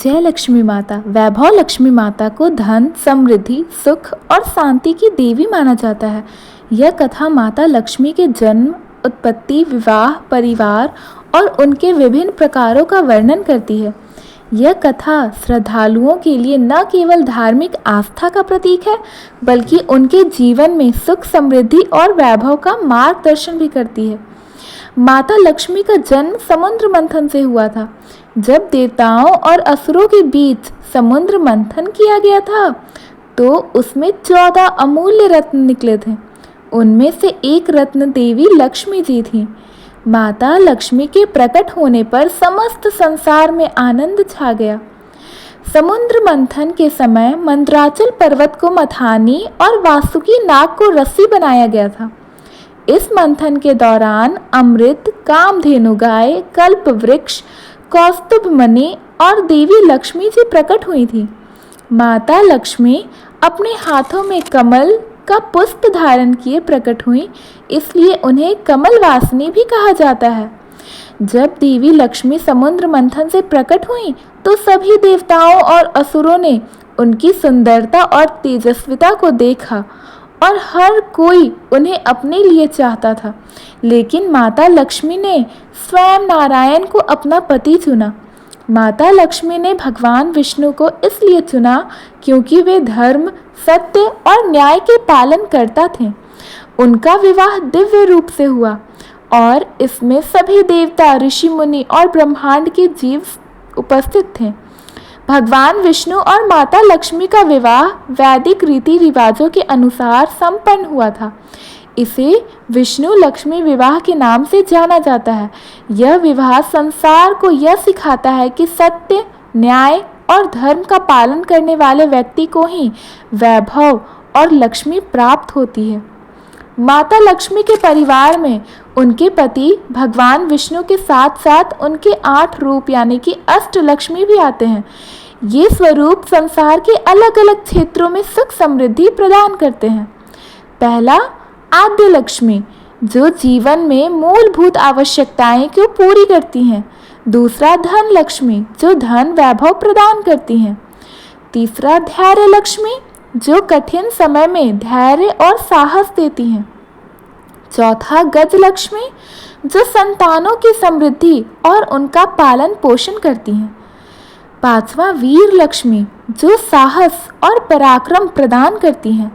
विजय लक्ष्मी माता, वैभव लक्ष्मी माता को धन, समृद्धि, सुख और शांति की देवी माना जाता है। यह कथा माता लक्ष्मी के जन्म, उत्पत्ति, विवाह, परिवार और उनके विभिन्न प्रकारों का वर्णन करती है। यह कथा श्रद्धालुओं के लिए न केवल धार्मिक आस्था का प्रतीक है, बल्कि उनके जीवन में सुख, समृद्धि और वैभव का मार्गदर्शन भी करती है। माता लक्ष्मी का जन्म समुद्र मंथन से हुआ था। जब देवताओं और असुरों के बीच समुद्र मंथन किया गया था, तो उसमें 14 अमूल्य रत्न निकले थे। उनमें से एक रत्न देवी लक्ष्मी जी थी। माता लक्ष्मी के प्रकट होने पर समस्त संसार में आनंद छा गया। समुद्र मंथन के समय मंदराचल पर्वत को मथानी और वासुकी नाग को रस्सी बनाया गया था। इस मंथन के दौरान अमृत, कामधेनु गाय, कल्प वृक्ष, कौस्तुभ मणि और देवी लक्ष्मी जी प्रकट हुई थी। माता लक्ष्मी अपने हाथों में कमल का पुष्प धारण किए प्रकट हुई, इसलिए उन्हें कमल वासिनी भी कहा जाता है। जब देवी लक्ष्मी समुद्र मंथन से प्रकट हुई, तो सभी देवताओं और असुरों ने उनकी सुंदरता और तेजस्विता को देखा और हर कोई उन्हें अपने लिए चाहता था। लेकिन माता लक्ष्मी ने स्वयं नारायण को अपना पति चुना। माता लक्ष्मी ने भगवान विष्णु को इसलिए चुना क्योंकि वे धर्म, सत्य और न्याय के पालन करता थे। उनका विवाह दिव्य रूप से हुआ और इसमें सभी देवता, ऋषि मुनि और ब्रह्मांड के जीव उपस्थित थे। भगवान विष्णु और माता लक्ष्मी का विवाह वैदिक रीति रिवाजों के अनुसार संपन्न हुआ था। इसे विष्णु लक्ष्मी विवाह के नाम से जाना जाता है। यह विवाह संसार को यह सिखाता है कि सत्य, न्याय और धर्म का पालन करने वाले व्यक्ति को ही वैभव और लक्ष्मी प्राप्त होती है। माता लक्ष्मी के परिवार में उनके पति भगवान विष्णु के साथ साथ उनके 8 रूप यानी कि अष्ट लक्ष्मी भी आते हैं। ये स्वरूप संसार के अलग अलग क्षेत्रों में सुख समृद्धि प्रदान करते हैं। पहला, आद्य लक्ष्मी, जो जीवन में मूलभूत आवश्यकताएं को पूरी करती हैं। दूसरा, धन लक्ष्मी, जो धन वैभव प्रदान करती हैं। तीसरा, धैर्य लक्ष्मी, जो कठिन समय में धैर्य और साहस देती हैं। चौथा, गज लक्ष्मी, जो संतानों की समृद्धि और उनका पालन पोषण करती हैं। पांचवा, वीर लक्ष्मी, जो साहस और पराक्रम प्रदान करती हैं।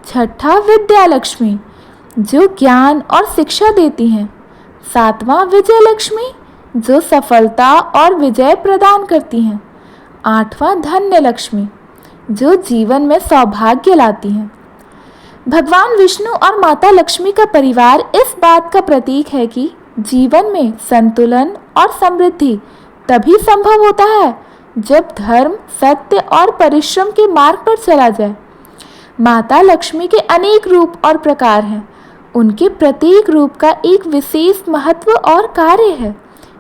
छठा, विद्या लक्ष्मी, जो ज्ञान और शिक्षा देती हैं। सातवां, विजय लक्ष्मी, जो सफलता और विजय प्रदान करती हैं। आठवां, धन्य लक्ष्मी, जो जीवन में सौभाग्य लाती हैं। भगवान विष्णु और माता लक्ष्मी का परिवार इस बात का प्रतीक है कि जीवन में संतुलन और समृद्धि तभी संभव होता है जब धर्म, सत्य और परिश्रम के मार्ग पर चला जाए। माता लक्ष्मी के अनेक रूप और प्रकार हैं। उनके प्रत्येक रूप का एक विशेष महत्व और कार्य है।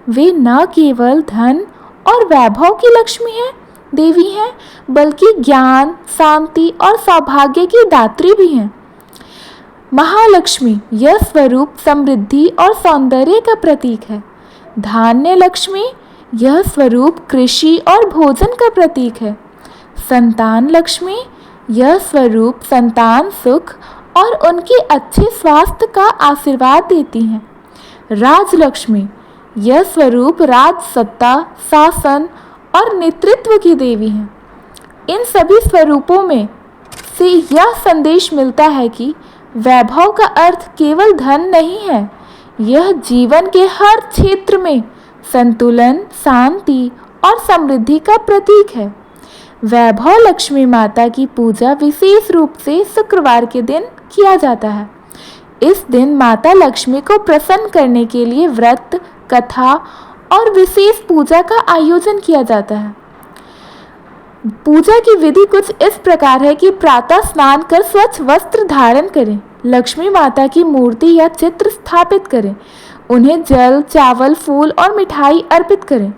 वे न केवल धन और वैभव की लक्ष्मी हैं, देवी हैं, बल्कि ज्ञान, शांति और सौभाग्य की दात्री भी हैं। महालक्ष्मी, यह स्वरूप समृद्धि और सौंदर्य का प्रतीक है। धान्य लक्ष्मी, यह स्वरूप कृषि और भोजन का प्रतीक है। संतान लक्ष्मी, यह स्वरूप संतान सुख और उनके अच्छे स्वास्थ्य का आशीर्वाद देती हैं। राजलक्ष्मी, यह स्वरूप राज सत्ता, शासन और नेतृत्व की देवी हैं। इन सभी स्वरूपों में से यह संदेश मिलता है कि वैभव का अर्थ केवल धन नहीं है, यह जीवन के हर क्षेत्र में संतुलन, शांति और समृद्धि का प्रतीक है। वैभव लक्ष्मी माता की पूजा विशेष रूप से शुक्रवार के दिन किया जाता है। इस दिन माता लक्ष्मी को प्रसन्न करने के लिए व्रत, कथा और विशेष पूजा का आयोजन किया जाता है। पूजा की विधि कुछ इस प्रकार है कि प्रातः स्नान कर स्वच्छ वस्त्र धारण करें, लक्ष्मी माता की मूर्ति या चित्र स्थापित करें, उन्हें जल, चावल, फूल और मिठाई अर्पित करें।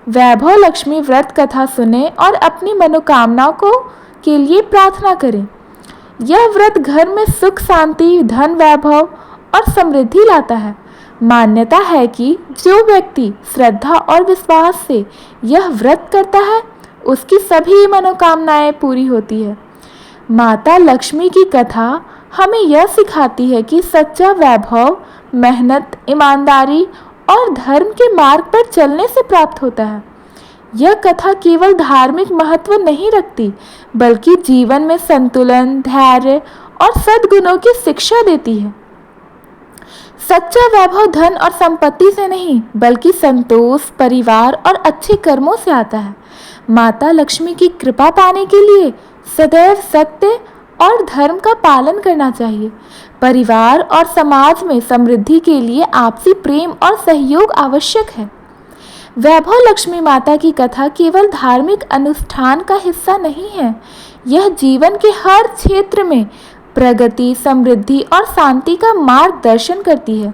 वैभव लक्ष्मी व्रत कथा सुने और अपनी मनोकामनाओं को के लिए प्रार्थना करें। यह व्रत घर में सुख, शांति, धन, वैभव और समृद्धि लाता है। मान्यता है कि जो व्यक्ति श्रद्धा और विश्वास से यह व्रत करता है उसकी सभी मनोकामनाएं पूरी होती है। माता लक्ष्मी की कथा हमें यह सिखाती है कि सच्चा वैभव मेहनत, ईमानदारी और धर्म के मार्ग पर चलने से प्राप्त होता है। यह कथा केवल धार्मिक महत्व नहीं रखती, बल्कि जीवन में संतुलन, धैर्य और सद्गुणों की शिक्षा देती है। सच्चा वैभव धन और संपत्ति से नहीं, बल्कि संतोष, परिवार और अच्छे कर्मों से आता है। माता लक्ष्मी की कृपा पाने के लिए सदैव सत्य और धर्म का पालन करना चाहिए। परिवार और समाज में समृद्धि के लिए आपसी प्रेम और सहयोग आवश्यक है। वैभव लक्ष्मी माता की कथा केवल धार्मिक अनुष्ठान का हिस्सा नहीं है, यह जीवन के हर क्षेत्र में प्रगति, समृद्धि और शांति का मार्गदर्शन करती है।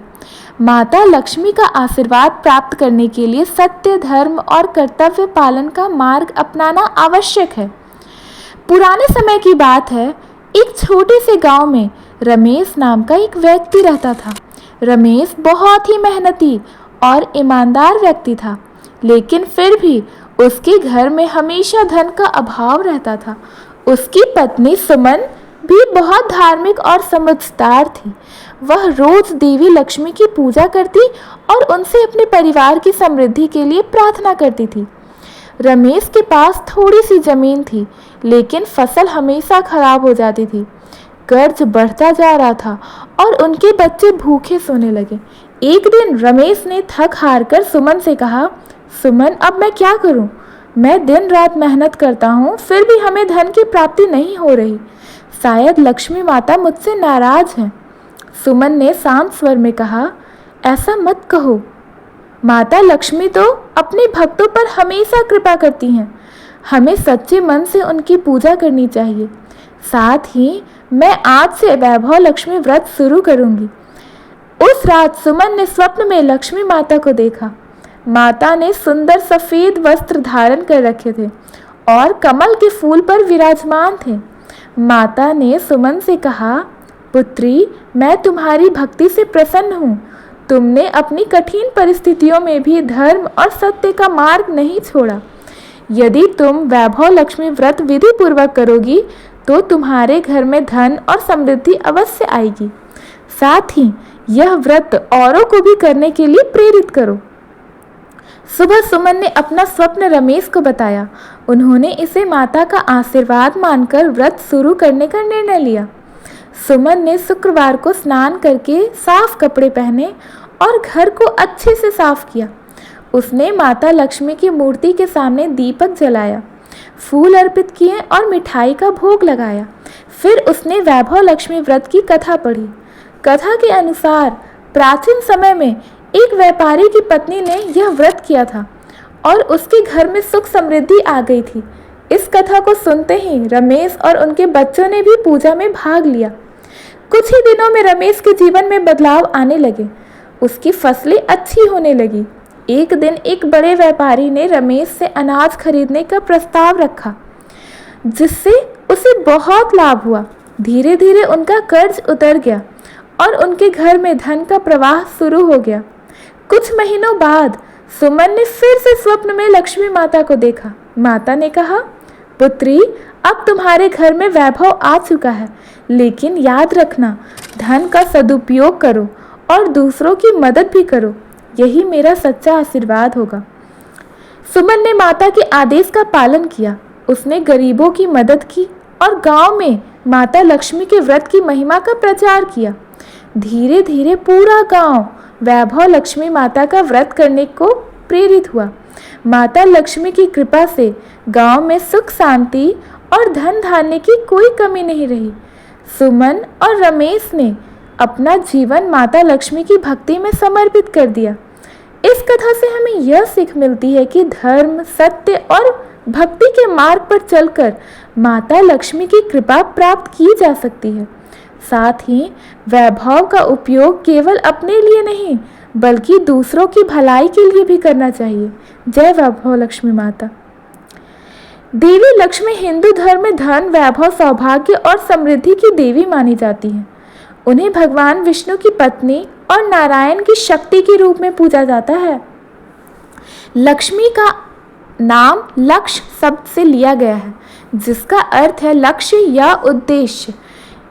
माता लक्ष्मी का आशीर्वाद प्राप्त करने के लिए सत्य, धर्म और कर्तव्य पालन का मार्ग अपनाना आवश्यक है। पुराने समय की बात है, एक छोटे से गांव में रमेश नाम का एक व्यक्ति रहता था। रमेश बहुत ही मेहनती और ईमानदार व्यक्ति था, लेकिन फिर भी उसके घर में हमेशा धन का अभाव रहता था। उसकी पत्नी सुमन भी बहुत धार्मिक और समझदार थी। वह रोज देवी लक्ष्मी की पूजा करती और उनसे अपने परिवार की समृद्धि के लिए प्रार्थना करती थी। रमेश के पास थोड़ी सी जमीन थी, लेकिन फसल हमेशा खराब हो जाती थी। कर्ज बढ़ता जा रहा था और उनके बच्चे भूखे सोने लगे। एक दिन रमेश ने थक हार कर सुमन से कहा, सुमन, अब मैं क्या करूं? मैं दिन रात मेहनत करता हूं, फिर भी हमें धन की प्राप्ति नहीं हो रही। शायद लक्ष्मी माता मुझसे नाराज हैं। सुमन ने शांत स्वर में कहा, ऐसा मत कहो। माता लक्ष्मी तो अपने भक्तों पर हमेशा कृपा करती हैं। हमें सच्चे मन से उनकी पूजा करनी चाहिए। साथ ही मैं आज से वैभव लक्ष्मी व्रत शुरू करूंगी। उस रात सुमन ने स्वप्न में लक्ष्मी माता को देखा। माता ने सुंदर सफेद वस्त्र धारण कर रखे थे और कमल के फूल पर विराजमान थे। माता ने सुमन से कहा, पुत्री, मैं तुम्हारी भक्ति से प्रसन्न हूँ। तुमने अपनी कठिन परिस्थितियों में भी धर्म और सत्य का मार्ग नहीं छोड़ा। यदि तुम वैभव लक्ष्मी व्रत विधि पूर्वक करोगी तो तुम्हारे घर में धन और समृद्धि अवश्य आएगी। साथ ही यह व्रत औरों को भी करने के लिए प्रेरित करो। सुबह सुमन ने अपना स्वप्न रमेश को बताया। उन्होंने इसे माता का आशीर्वाद मानकर व्रत शुरू करने का निर्णय लिया। सुमन ने शुक्रवार को स्नान करके साफ कपड़े पहने और घर को अच्छे से साफ किया। उसने माता लक्ष्मी की मूर्ति के सामने दीपक जलाया, फूल अर्पित किए और मिठाई का भोग लगाया। फिर उसने वैभव लक्ष्मी व्रत की कथा पढ़ी। कथा के अनुसार प्राचीन समय में एक व्यापारी की पत्नी ने यह व्रत किया था और उसके घर में सुख समृद्धि आ गई थी। इस कथा को सुनते ही रमेश और उनके बच्चों ने भी पूजा में भाग लिया। कुछ ही दिनों में रमेश के जीवन में बदलाव आने लगे। उसकी फसलें अच्छी होने लगी। एक दिन एक बड़े व्यापारी ने रमेश से अनाज खरीदने का प्रस्ताव रखा, जिससे उसे बहुत लाभ हुआ। धीरे धीरे उनका कर्ज उतर गया और उनके घर में धन का प्रवाह शुरू हो गया। कुछ महीनों बाद सुमन ने फिर से स्वप्न में लक्ष्मी माता को देखा। माता ने कहा, पुत्री, अब तुम्हारे घर में वैभव आ चुका है, लेकिन याद रखना, धन का सदुपयोग करो और दूसरों की मदद भी करो। यही मेरा सच्चा आशीर्वाद होगा। सुमन ने माता के आदेश का पालन किया। उसने गरीबों की मदद की और गांव में माता लक्ष्मी के व्रत की महिमा का प्रचार किया। धीरे धीरे पूरा गांव वैभव लक्ष्मी माता का व्रत करने को प्रेरित हुआ। माता लक्ष्मी की कृपा से गांव में सुख, शांति और धन धान्य की कोई कमी नहीं रही। सुमन और रमेश ने अपना जीवन माता लक्ष्मी की भक्ति में समर्पित कर दिया। इस कथा से हमें यह सीख मिलती है कि धर्म, सत्य और भक्ति के मार्ग पर चलकर माता लक्ष्मी की कृपा प्राप्त की जा सकती है। साथ ही वैभव का उपयोग केवल अपने लिए नहीं, बल्कि दूसरों की भलाई के लिए भी करना चाहिए। जय वैभव लक्ष्मी माता। देवी लक्ष्मी हिंदू धर्म में धन, वैभव, सौभाग्य और समृद्धि की देवी मानी जाती है। उन्हें भगवान विष्णु की पत्नी और नारायण की शक्ति के रूप में पूजा जाता है। लक्ष्मी का नाम लक्ष्य शब्द से लिया गया है, जिसका अर्थ है लक्ष्य या उद्देश्य।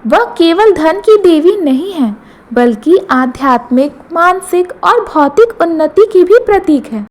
वह केवल धन की देवी नहीं है, बल्कि आध्यात्मिक, मानसिक और भौतिक उन्नति की भी प्रतीक है।